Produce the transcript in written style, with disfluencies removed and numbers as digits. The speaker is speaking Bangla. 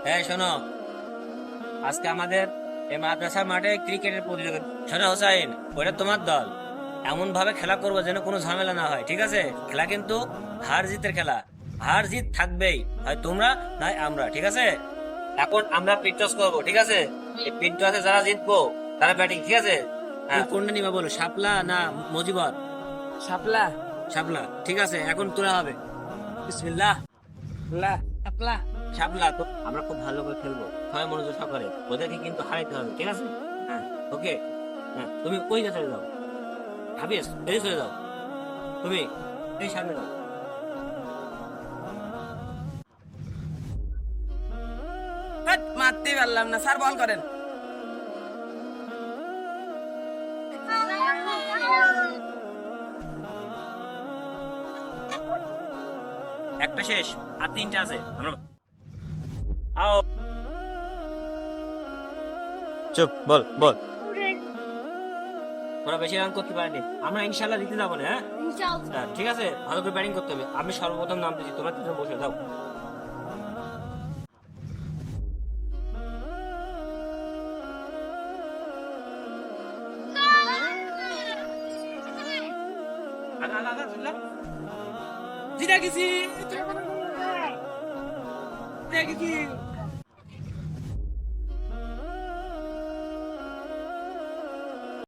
হ্যাঁ শোনো, আজকে আমাদের এই মাদ্রাসার মাঠে ক্রিকেটের প্রতিযোগিতা। শোনো হোসাইন, ওটা তোমার দল। এমন ভাবে খেলা করবো যেন কোনো ঝামেলা না হয়, ঠিক আছে? খেলা কিন্তু হার জিতের খেলা, হার জিত থাকবেই, হয় তোমরা নয় আমরা, ঠিক আছে? এখন আমরা পিট টস করবো, ঠিক আছে? এই পিট টসে যারা জিতবো তারা ব্যাটিং, ঠিক আছে? হ্যাঁ, কোনটা নিবা বলো, শাপলা না মজিবর? শাপলা। শাপলা, ঠিক আছে। এখন তোলা হবে। বিসমিল্লাহ। লা। শাপলা। শাপলা তো আমরা খুব ভালো করে খেলবো, সবাই মনোযোগ সহকারে। ওদেরকে কিন্তু হারাইতে হবে, ঠিক আছে? হ্যাঁ, ওকে। হ্যাঁ, তুমি ওই যে চলে যাও, হাফিজ এই চলে যাও, তুমি এই সামনে যাও। হাট, মারতেই পারলাম না স্যার, বল করেন। একটা শেষ, আর তিনটা আছে। আও, চুপ, বল বল। তোরা বেশি রান করতে পারেনি, আমরা ইনশাল্লাহ জিতে যাবো না। হ্যাঁ হ্যাঁ, ঠিক আছে, ভালো করে ব্যাটিং করতে হবে। আমি সর্বপ্রথম নাম দিচ্ছি, তোমরা তিনজন বসে যাও। আগা আগা আগা, চললাম। জিতে গেছি, জিতে গেছি।